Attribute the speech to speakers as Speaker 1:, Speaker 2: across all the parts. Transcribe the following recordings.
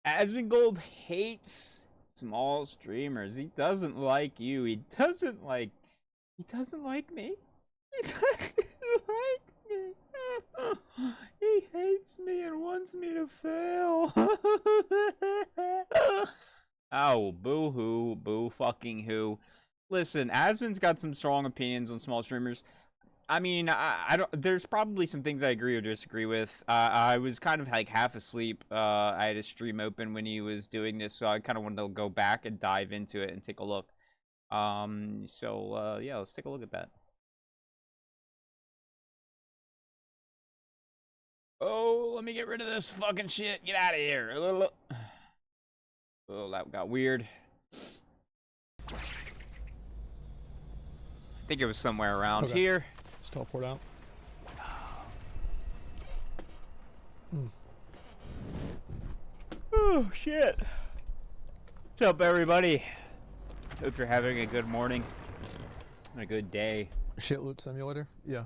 Speaker 1: Asmongold hates small streamers. He doesn't like you. He doesn't like me. He doesn't like me. He hates me and wants me to fail. Oh, boo-hoo, boo fucking who. Listen, Asmon's got some strong opinions on small streamers. I mean, I don't. There's probably some things I agree or disagree with. I was kind of like half asleep. I had a stream open when he was doing this, so I kind of wanted to go back and dive into it and take a look. So yeah, let's take a look at that. Oh, let me get rid of this fucking shit. Get out of here. Oh, that got weird. I think it was somewhere around here.
Speaker 2: Just teleport out.
Speaker 1: Oh, shit. What's up, everybody? Hope you're having a good morning. A good day.
Speaker 2: Shit loot simulator? Yeah.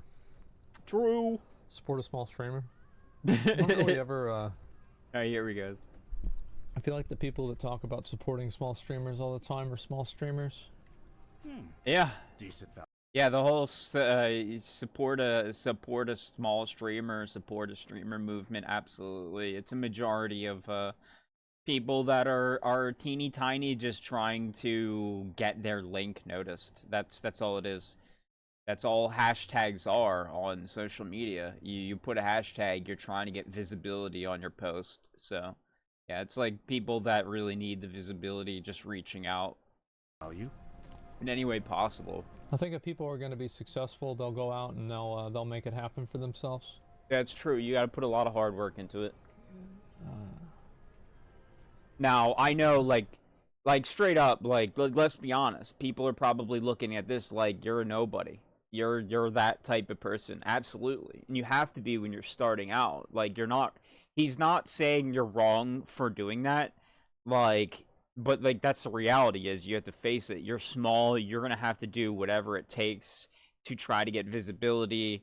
Speaker 1: True.
Speaker 2: Support a small streamer. I don't really ever,
Speaker 1: Alright, here we go.
Speaker 2: I feel like the people that talk about supporting small streamers all the time are small streamers.
Speaker 1: Yeah.
Speaker 3: Decent value.
Speaker 1: Yeah, the whole support a small streamer, support a streamer movement, absolutely. It's a majority of people that are teeny tiny, just trying to get their link noticed. That's all it is. That's all hashtags are on social media. You put a hashtag, you're trying to get visibility on your post. So yeah, it's like people that really need the visibility just reaching out in any way possible.
Speaker 2: I think if people are going to be successful, they'll go out and they'll make it happen for themselves.
Speaker 1: That's true. You got to put a lot of hard work into it. Now, I know, like straight up, like let's be honest. People are probably looking at this like you're a nobody. You're that type of person. Absolutely. And you have to be when you're starting out. Like he's not saying you're wrong for doing that. But like that's the reality is you have to face it. You're small, you're going to have to do whatever it takes to try to get visibility,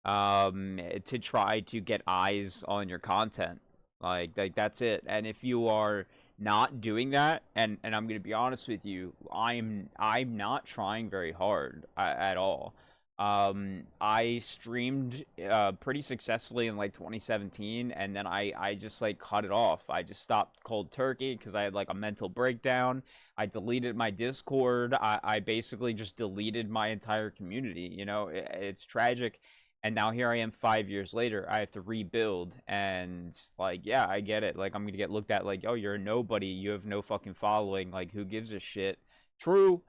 Speaker 1: to try to get eyes on your content. Like that's it. And if you are not doing that, and I'm going to be honest with you, I'm not trying very hard at all. I streamed pretty successfully in like 2017, and then I just like cut it off. I just stopped cold turkey because I had like a mental breakdown. I deleted my Discord. I basically just deleted my entire community. You know, it's tragic. And now here I am 5 years later. I have to rebuild, and like, yeah, I get it. Like, I'm gonna get looked at like, oh, you're a nobody. You have no fucking following. Like, who gives a shit? True.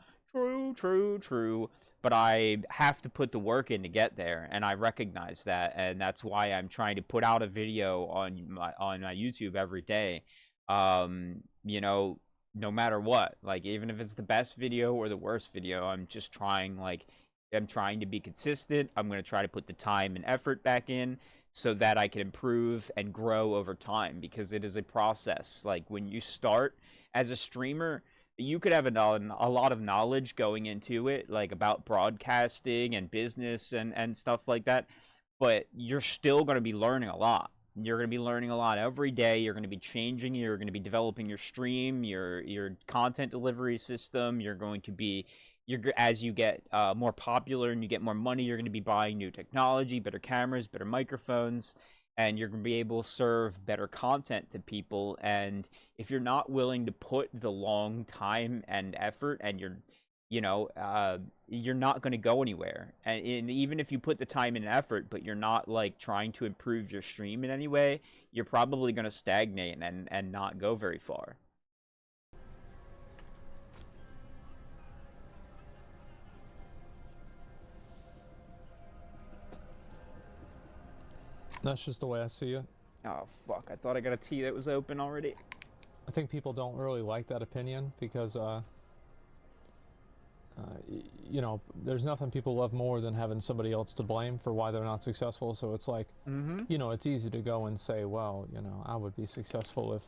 Speaker 1: But I have to put the work in to get there, and I recognize that, and that's why I'm trying to put out a video on my YouTube every day. You know, no matter what, like even if it's the best video or the worst video, I'm just trying. Like, I'm trying to be consistent. I'm going to try to put the time and effort back in so that I can improve and grow over time, because it is a process. Like, when you start as a streamer, you could have a lot of knowledge going into it, like about broadcasting and business and stuff like that, but you're still going to be learning a lot. You're going to be learning a lot every day. You're going to be changing. You're going to be developing your stream, your content delivery system. You're going to be, as you get more popular and you get more money, you're going to be buying new technology, better cameras, better microphones, and you're going to be able to serve better content to people. And if you're not willing to put the long time and effort, and you're not going to go anywhere. And even if you put the time and effort, but you're not like trying to improve your stream in any way, you're probably going to stagnate and not go very far.
Speaker 2: That's just the way I see it.
Speaker 1: Oh, fuck. I thought I got a tea that was open already.
Speaker 2: I think people don't really like that opinion because, you know, there's nothing people love more than having somebody else to blame for why they're not successful. So it's like, you know, it's easy to go and say, well, you know, I would be successful if,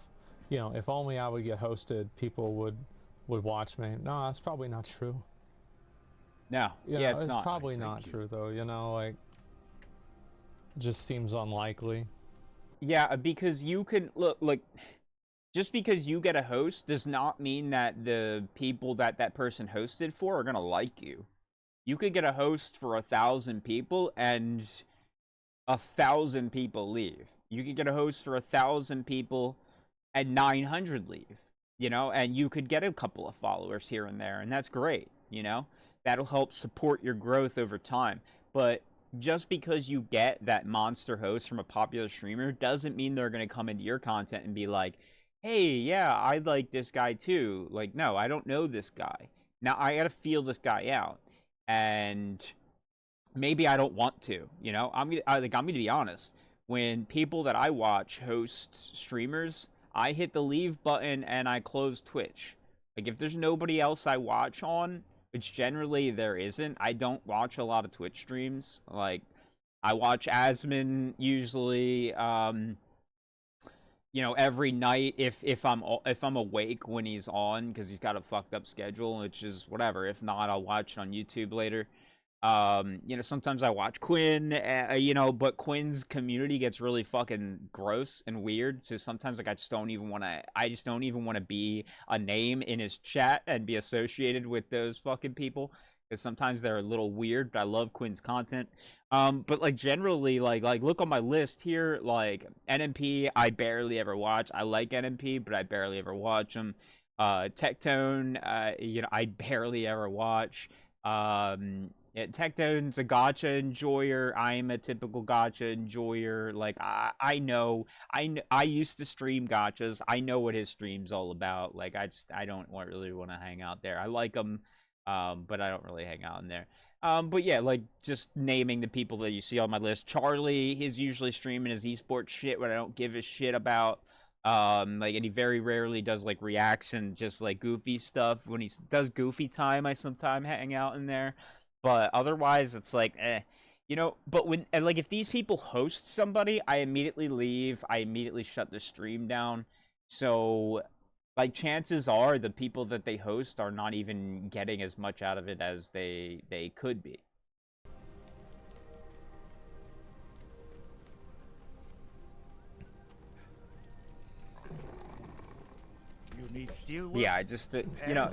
Speaker 2: you know, if only I would get hosted, people would watch me. No, that's probably not true.
Speaker 1: No, yeah, it's not.
Speaker 2: It's probably not true, though, you know, like, just seems unlikely.
Speaker 1: Yeah, because you can look like just because you get a host does not mean that the people that that person hosted for are gonna like you. You could get a host for 1,000 people and 1,000 people leave. You could get a host for 1,000 people and 900 leave, you know, and you could get a couple of followers here and there, and that's great, you know. That'll help support your growth over time. But just because you get that monster host from a popular streamer doesn't mean they're going to come into your content and be like, hey, yeah, I like this guy too. Like, no, I don't know this guy. Now I got to feel this guy out. And maybe I don't want to, you know. I'm gonna be honest. When people that I watch host streamers, I hit the leave button and I close Twitch. Like if there's nobody else I watch on, which generally there isn't, I don't watch a lot of Twitch streams. Like I watch Asmon usually, you know, every night if I'm awake when he's on because he's got a fucked up schedule, which is whatever. If not, I'll watch it on YouTube later. You know, sometimes I watch Quinn, you know, but Quinn's community gets really fucking gross and weird. So sometimes, like, I just don't even want to be a name in his chat and be associated with those fucking people. Because sometimes they're a little weird, but I love Quinn's content. But like generally, like look on my list here, like NMP, I barely ever watch. I like NMP, but I barely ever watch him. Tectone, you know, I barely ever watch. Yeah, Tectone's a gacha enjoyer. I'm a typical gacha enjoyer. Like I know I used to stream gachas. I know what his stream's all about. Like I don't really want to hang out there. I like him, but I don't really hang out in there. But yeah, like just naming the people that you see on my list. Charlie is usually streaming his esports shit, what I don't give a shit about. Like, and he very rarely does like reacts and just like goofy stuff. When he does goofy time, I sometimes hang out in there. But otherwise, it's like, you know. But when and like if these people host somebody, I immediately leave. I immediately shut the stream down. So, like, chances are the people that they host are not even getting as much out of it as they could be.
Speaker 3: You need steel wood?
Speaker 1: Yeah, I just you know.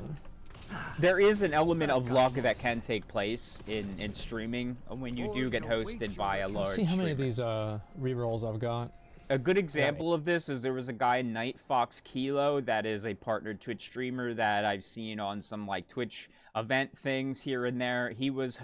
Speaker 1: There is an element of luck that can take place in streaming when you do get hosted by a large
Speaker 2: Let's see how many of
Speaker 1: streamer.
Speaker 2: these re-rolls I've got.
Speaker 1: A good example of this is there was a guy, Night Fox Kilo, that is a partnered Twitch streamer that I've seen on some like Twitch event things here and there. He was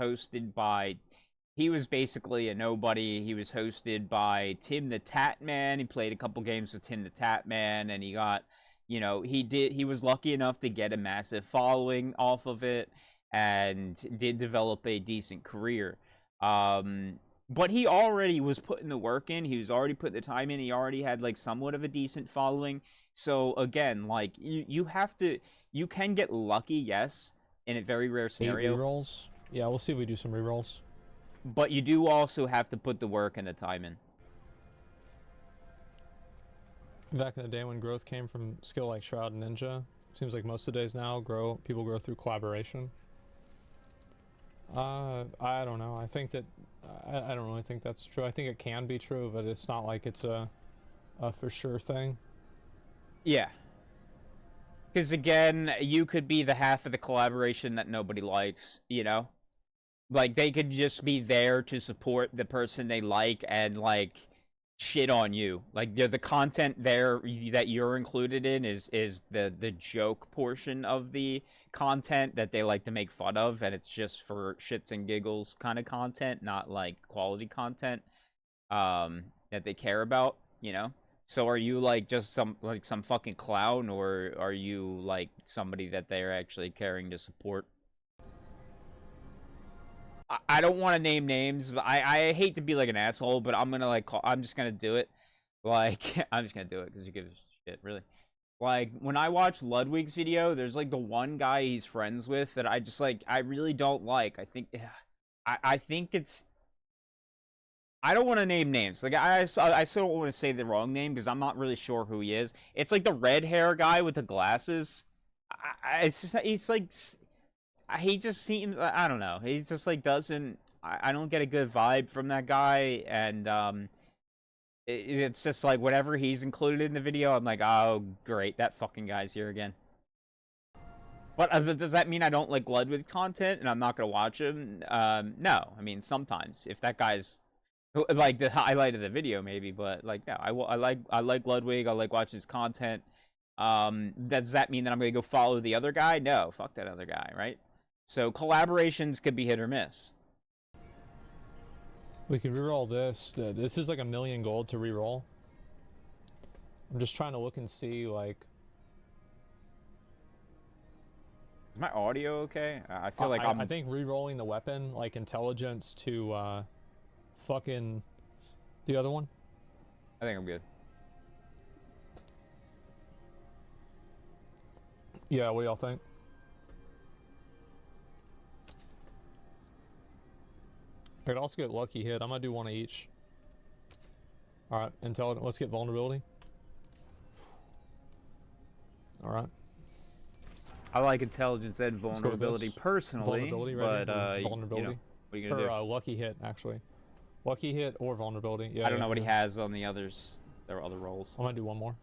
Speaker 1: basically a nobody. He was hosted by Tim the Tatman. He played a couple games with Tim the Tatman, and he got, you know, he was lucky enough to get a massive following off of it and did develop a decent career. But he already was putting the work in. He was already putting the time in. He already had like somewhat of a decent following. So again, like you can get lucky, yes, in a very rare scenario.
Speaker 2: 8 re-rolls. Yeah, we'll see if we do some re-rolls.
Speaker 1: But you do also have to put the work and the time in.
Speaker 2: Back in the day when growth came from skill like Shroud and Ninja, seems like most of the days now people grow through collaboration. I don't know. I think that I don't really think that's true. I think it can be true, but it's not like it's a for sure thing.
Speaker 1: Yeah. Because again, you could be the half of the collaboration that nobody likes, you know? Like, they could just be there to support the person they like and, like, shit on you. Like, the content there that you're included in is the joke portion of the content that they like to make fun of, and it's just for shits and giggles kind of content, not, like, quality content that they care about, you know? So are you, like, just some fucking clown, or are you, like, somebody that they're actually caring to support? I don't want to name names. But I hate to be like an asshole, but I'm gonna I'm just gonna do it. Like I'm just gonna do it because you give a shit, really. Like when I watch Ludwig's video, there's like the one guy he's friends with that I really don't like. I think it's. I don't want to name names. Like I still don't want to say the wrong name because I'm not really sure who he is. It's like the red hair guy with the glasses. It's just he's like. He just seems, I don't know, he just like doesn't, I don't get a good vibe from that guy, and it's just like whatever he's included in the video, I'm like, oh great, that fucking guy's here again. But does that mean I don't like Ludwig's content and I'm not gonna watch him? No. I mean, sometimes if that guy's like the highlight of the video, maybe. But like, no, I like Ludwig. I like watching his content. Does that mean that I'm gonna go follow the other guy? No, fuck that other guy, right? So collaborations could be hit or miss.
Speaker 2: We could reroll this. This is like 1,000,000 gold to reroll. I'm just trying to look and see like.
Speaker 1: Is my audio okay? I feel like
Speaker 2: I think re-rolling the weapon, like intelligence to fucking the other one.
Speaker 1: I think I'm good.
Speaker 2: Yeah, what do y'all think? I could also get lucky hit. I'm gonna do one of each. Alright, intelligent. Let's get vulnerability. Alright.
Speaker 1: I like intelligence and vulnerability personally,
Speaker 2: vulnerability,
Speaker 1: but
Speaker 2: vulnerability.
Speaker 1: You know, what are you gonna do?
Speaker 2: Lucky hit, actually. Lucky hit or vulnerability. Yeah.
Speaker 1: I don't know what he has on the others. There are other roles.
Speaker 2: I'm gonna do one more.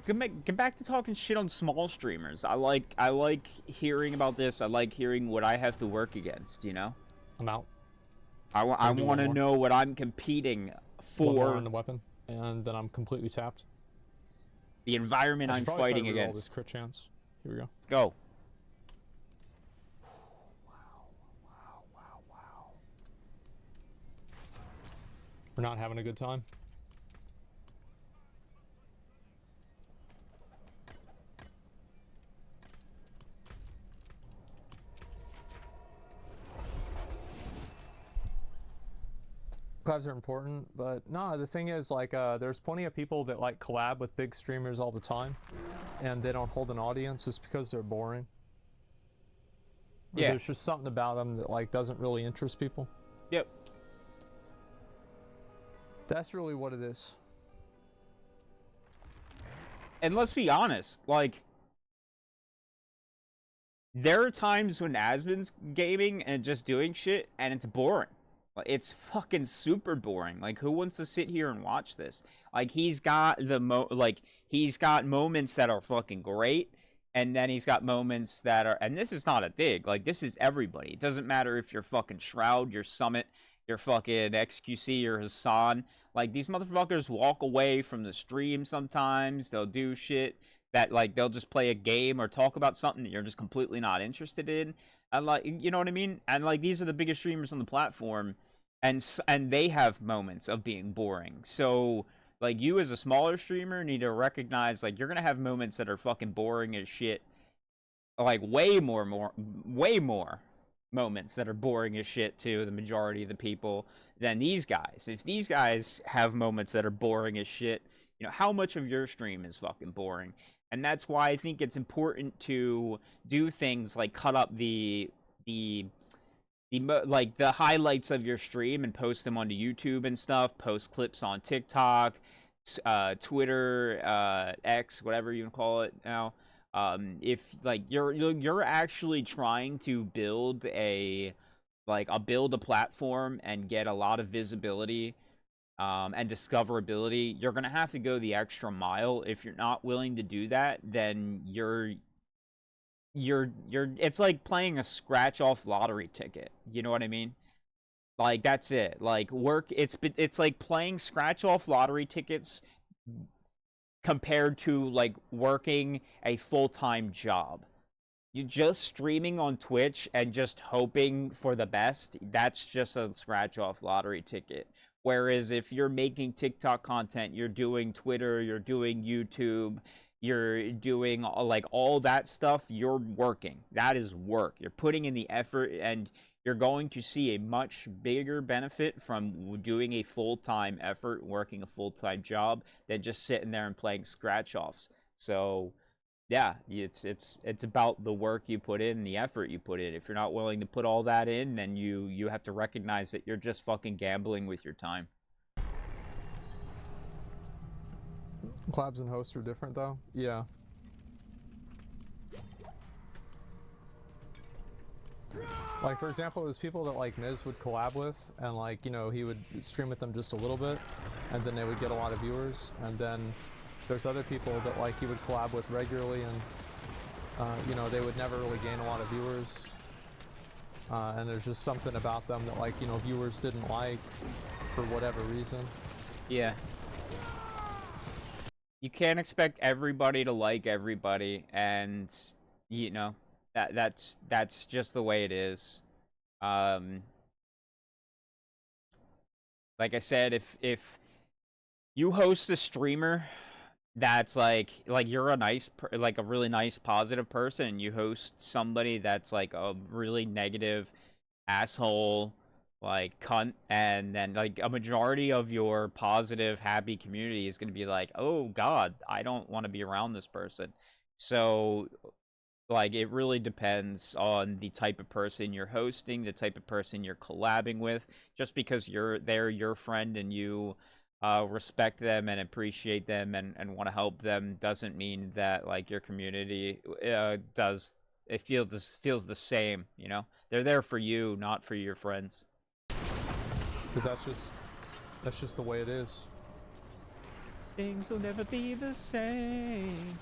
Speaker 1: Get back to talking shit on small streamers. I like hearing about this. I like hearing what I have to work against. You know.
Speaker 2: I'm out.
Speaker 1: I want to know what I'm competing for.
Speaker 2: One more on the weapon, and then I'm completely tapped.
Speaker 1: The environment I'm fighting against.
Speaker 2: This crit chance. Here we go.
Speaker 1: Let's go.
Speaker 2: Wow. We're not having a good time. Collabs are important, but no, the thing is, like, there's plenty of people that like collab with big streamers all the time, and they don't hold an audience just because they're boring.
Speaker 1: Yeah.
Speaker 2: There's just something about them that like doesn't really interest people.
Speaker 1: Yep.
Speaker 2: That's really what it is.
Speaker 1: And let's be honest, like, there are times when Asmon's gaming and just doing shit, and it's boring. It's fucking super boring. Like, who wants to sit here and watch this? Like, he's got he's got moments that are fucking great, and then he's got moments that are, and this is not a dig, like, this is everybody. It doesn't matter if you're fucking Shroud, your Summit, your fucking XQC, or Hassan. Like, these motherfuckers walk away from the stream sometimes. They'll do shit that, like, they'll just play a game or talk about something that you're just completely not interested in. And, like, you know what I mean? And, like, these are the biggest streamers on the platform, and they have moments of being boring. So, like, you as a smaller streamer need to recognize, like, you're gonna have moments that are fucking boring as shit. Like, way more moments that are boring as shit to the majority of the people than these guys. If these guys have moments that are boring as shit, you know, how much of your stream is fucking boring? And that's why I think it's important to do things like cut up the highlights of your stream and post them onto YouTube and stuff. Post clips on TikTok, Twitter, X, whatever you call it now. If like you're actually trying to build a platform and get a lot of visibility and discoverability, you're gonna have to go the extra mile. If you're not willing to do that, then you're it's like playing a scratch off lottery ticket. You know what I mean? Like, that's it. Like, it's like playing scratch off lottery tickets compared to like working a full-time job. You just streaming on Twitch and just hoping for the best, that's just a scratch off lottery ticket. Whereas if you're making TikTok content, you're doing Twitter, you're doing YouTube, you're doing like all that stuff, you're working. That is work. You're putting in the effort, and you're going to see a much bigger benefit from doing a full-time effort, working a full-time job, than just sitting there and playing scratch-offs. So, yeah, it's about the work you put in, the effort you put in. If you're not willing to put all that in, then you have to recognize that you're just fucking gambling with your time.
Speaker 2: Collabs and hosts are different, though. Yeah. Like, for example, there's people that, like, Miz would collab with, and, like, you know, he would stream with them just a little bit, and then they would get a lot of viewers, and then there's other people that, like, he would collab with regularly, and, you know, they would never really gain a lot of viewers, and there's just something about them that, like, you know, viewers didn't like for whatever reason.
Speaker 1: Yeah. You can't expect everybody to like everybody, and, you know, that's just the way it is. Like I said, if you host a streamer that's like you're a like a really nice positive person, and you host somebody that's like a really negative asshole, like cunt, and then like a majority of your positive happy community is going to be like, oh god, I don't want to be around this person. So like, it really depends on the type of person you're hosting, the type of person you're collabing with. Just because they're your friend and you respect them and appreciate them and want to help them doesn't mean that, like, your community feels the same, you know? They're there for you, not for your friends.
Speaker 2: Because that's just the way it is.
Speaker 1: Things will never be the same.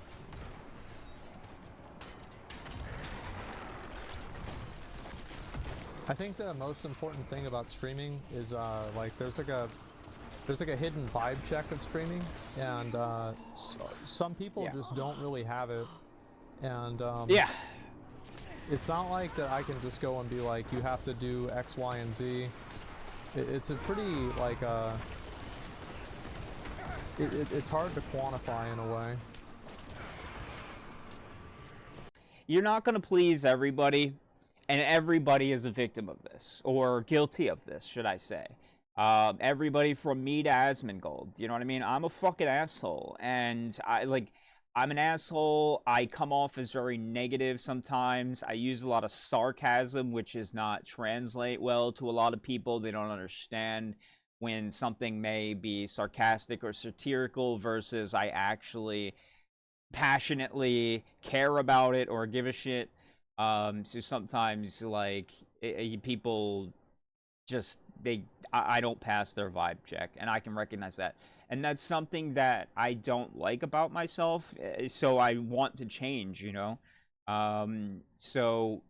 Speaker 2: I think the most important thing about streaming is like there's like a hidden vibe check of streaming, and some people just don't really have it, and
Speaker 1: yeah,
Speaker 2: it's not like that I can just go and be like, you have to do X, Y, and Z. It's a pretty like it's hard to quantify in a way.
Speaker 1: You're not gonna please everybody. And everybody is a victim of this, or guilty of this, should I say. Everybody from me to Asmongold, you know what I mean? I'm a fucking asshole, and I'm an asshole. I come off as very negative sometimes. I use a lot of sarcasm, which does not translate well to a lot of people. They don't understand when something may be sarcastic or satirical versus I actually passionately care about it or give a shit. So sometimes, like, people just, I don't pass their vibe check, and I can recognize that. And that's something that I don't like about myself, so I want to change, you know? So,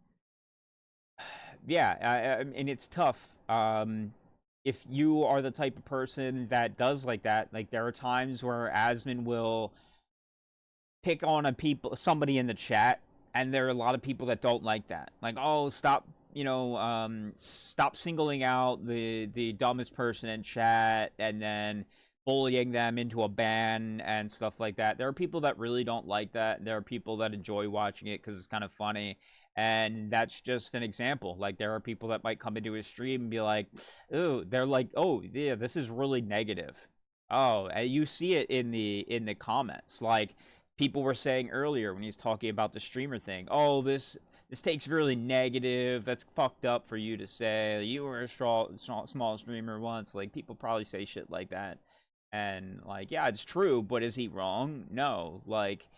Speaker 1: yeah, and it's tough. If you are the type of person that does like that, like, there are times where Asmon will pick on somebody in the chat, and there are a lot of people that don't like that. Like, oh, stop, you know, stop singling out the dumbest person in chat and then bullying them into a ban and stuff like that. There are people that really don't like that. There are people that enjoy watching it because it's kind of funny. And that's just an example. Like, there are people that might come into a stream and be like, ooh, they're like, oh, yeah, this is really negative. Oh, and you see it in the comments. Like, people were saying earlier when he's talking about the streamer thing, oh, this takes really negative. That's fucked up for you to say. You were a small streamer once. Like, people probably say shit like that. And, like, yeah, it's true, but is he wrong? No. Like,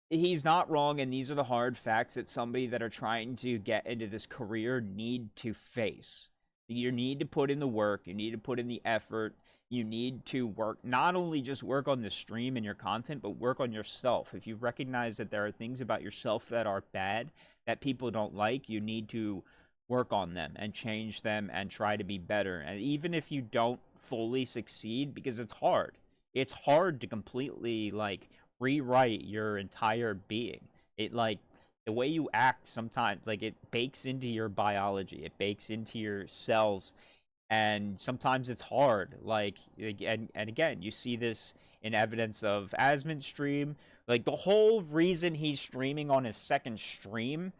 Speaker 1: he's not wrong, and these are the hard facts that somebody that are trying to get into this career need to face. You need to put in the work. You need to put in the effort. You need to work, not only just work on the stream and your content, but work on yourself. If you recognize that there are things about yourself that are bad, that people don't like, you need to work on them and change them and try to be better. And even if you don't fully succeed, because it's hard to completely, like, rewrite your entire being. It, like, the way you act sometimes, like, it bakes into your biology, it bakes into your cells. And sometimes it's hard, like, and again, you see this in evidence of Asmon's stream. Like, the whole reason he's streaming on his second stream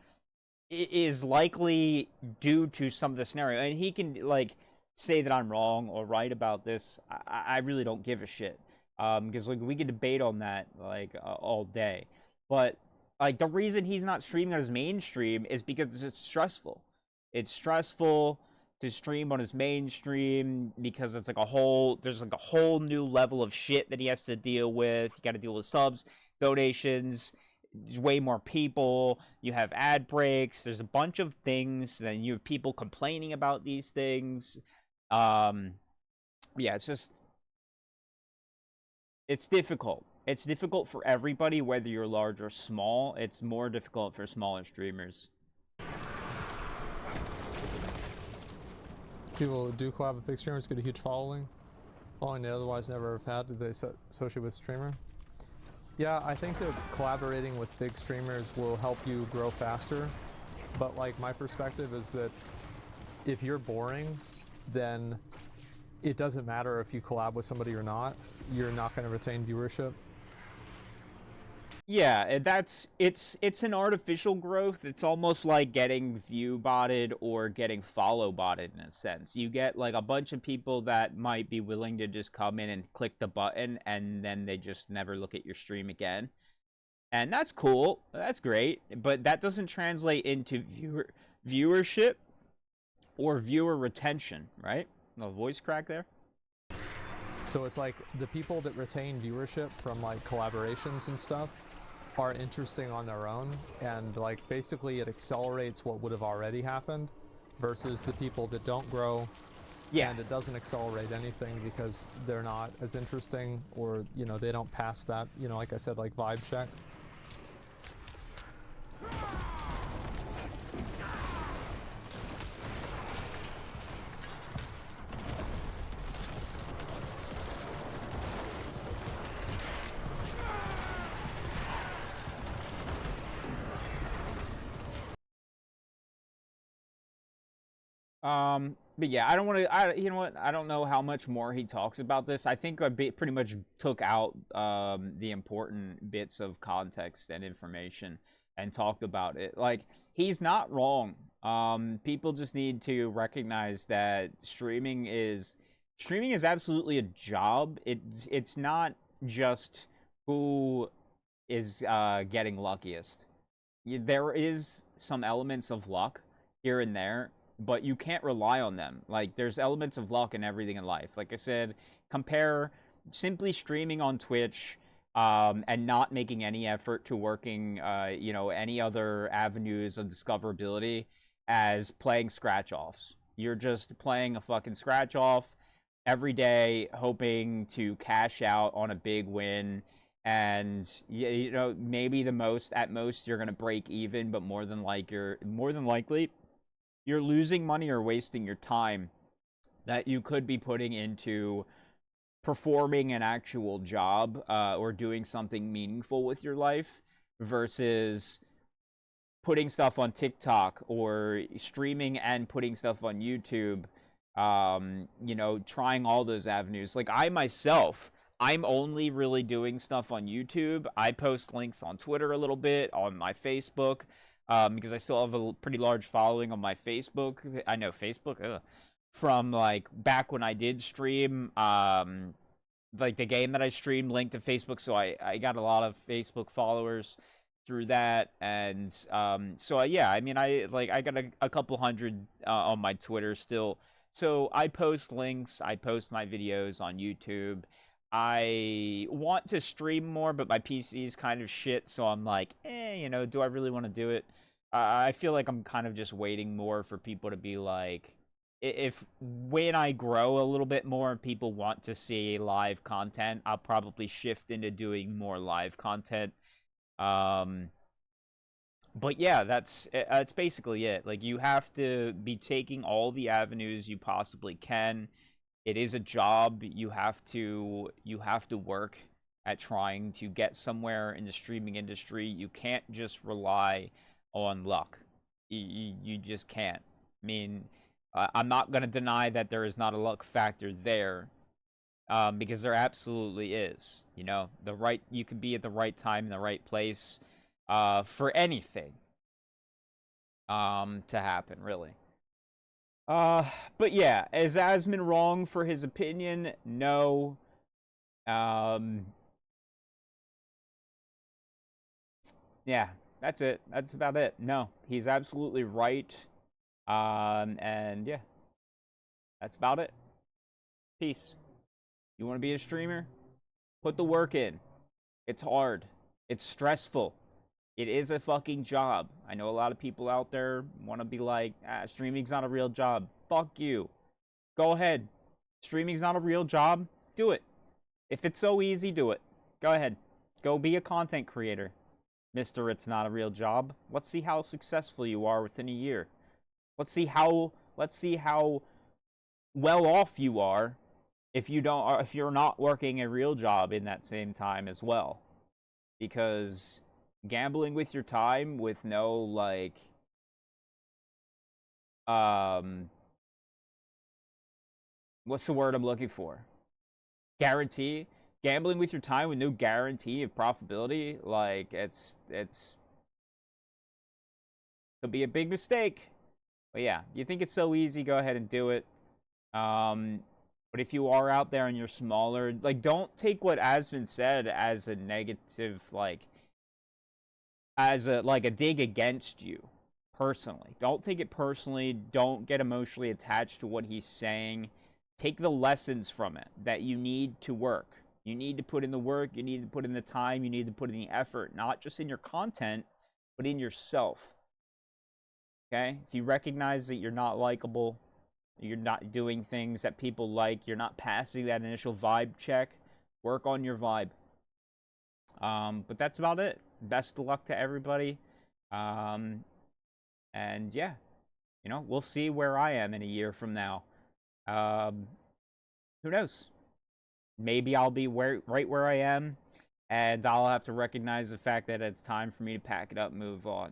Speaker 1: is likely due to some of the scenario. And he can, like, say that I'm wrong or right about this. I really don't give a shit. Because, like, we could debate on that, like, all day. But, like, the reason he's not streaming on his main stream is because it's stressful. It's stressful to stream on his mainstream because it's like there's like a whole new level of shit that he has to deal with. You got to deal with subs, donations, there's way more people. You have ad breaks. There's a bunch of things. Then you have people complaining about these things. Yeah, it's difficult. It's difficult for everybody, whether you're large or small. It's more difficult for smaller streamers.
Speaker 2: People who do collab with big streamers get a huge following they otherwise never have had. Did they associate with streamer? Yeah, I think that collaborating with big streamers will help you grow faster. But like my perspective is that if you're boring, then it doesn't matter if you collab with somebody or not. You're not going to retain viewership.
Speaker 1: Yeah, it's an artificial growth. It's almost like getting view botted or getting follow botted in a sense. You get like a bunch of people that might be willing to just come in and click the button, and then they just never look at your stream again. And that's cool. That's great, but that doesn't translate into viewership or viewer retention, right? A voice crack there.
Speaker 2: So it's like the people that retain viewership from like collaborations and stuff are interesting on their own, and like basically it accelerates what would have already happened versus the people that don't grow. Yeah, and it doesn't accelerate anything because they're not as interesting, or you know, they don't pass that, you know, like I said, like vibe check.
Speaker 1: But yeah, I don't want to. You know what? I don't know how much more he talks about this. I think I pretty much took out the important bits of context and information and talked about it. Like, he's not wrong. People just need to recognize that streaming is absolutely a job. It's not just who is getting luckiest. There is some elements of luck here and there, but you can't rely on them. Like, there's elements of luck in everything in life. Like I said, compare simply streaming on Twitch and not making any effort to working, you know, any other avenues of discoverability as playing scratch-offs. You're just playing a fucking scratch-off every day, hoping to cash out on a big win. And you know, maybe at most you're gonna break even, but more than likely you're losing money or wasting your time that you could be putting into performing an actual job or doing something meaningful with your life versus putting stuff on TikTok or streaming and putting stuff on YouTube. You know, trying all those avenues. Like, I'm only really doing stuff on YouTube. I post links on Twitter a little bit, on my Facebook, because I still have a pretty large following on my Facebook. I know Facebook, from like back when I did stream, like the game that I streamed linked to Facebook, so I got a lot of Facebook followers through that. And so yeah, I mean, I got a couple hundred on my Twitter still. So I post links, I post my videos on YouTube. I want to stream more, but my PC is kind of shit, so I'm like, you know, do I really want to do it? I feel like I'm kind of just waiting more for people to be like, if when I grow a little bit more and people want to see live content, I'll probably shift into doing more live content. But yeah, that's basically it. Like, you have to be taking all the avenues you possibly can. It is a job. You have to work at trying to get somewhere in the streaming industry. You can't just rely on luck. You just can't. I mean, I'm not going to deny that there is not a luck factor there, because there absolutely is. You know, you can be at the right time in the right place for anything to happen, really. But yeah, is Asmon wrong for his opinion? No. Yeah, that's it. That's about it. No, he's absolutely right. And yeah, that's about it. Peace. You want to be a streamer? Put the work in. It's hard. It's stressful. It is a fucking job. I know a lot of people out there want to be like, streaming's not a real job. Fuck you. Go ahead. Streaming's not a real job. Do it. If it's so easy, do it. Go ahead. Go be a content creator. Mr. It's not a real job. Let's see how successful you are within a year. Let's see how well off you are if you're not working a real job in that same time as well. Because gambling with your time with no like what's the word I'm looking for? Guarantee. Gambling with your time with no guarantee of profitability, like it's could be a big mistake. But yeah, you think it's so easy, go ahead and do it. But if you are out there and you're smaller, like don't take what has been said as a negative, like as a dig against you personally. Don't take it personally. Don't get emotionally attached to what he's saying. Take the lessons from it that you need to work. You need to put in the work, you need to put in the time, you need to put in the effort, not just in your content, but in yourself. Okay? If you recognize that you're not likable, you're not doing things that people like, you're not passing that initial vibe check, work on your vibe. But that's about it. Best of luck to everybody. And yeah, you know, we'll see where I am in a year from now. Who knows? Maybe I'll be right where I am, and I'll have to recognize the fact that it's time for me to pack it up and move on.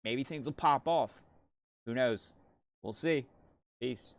Speaker 1: Maybe things will pop off. Who knows? We'll see. Peace.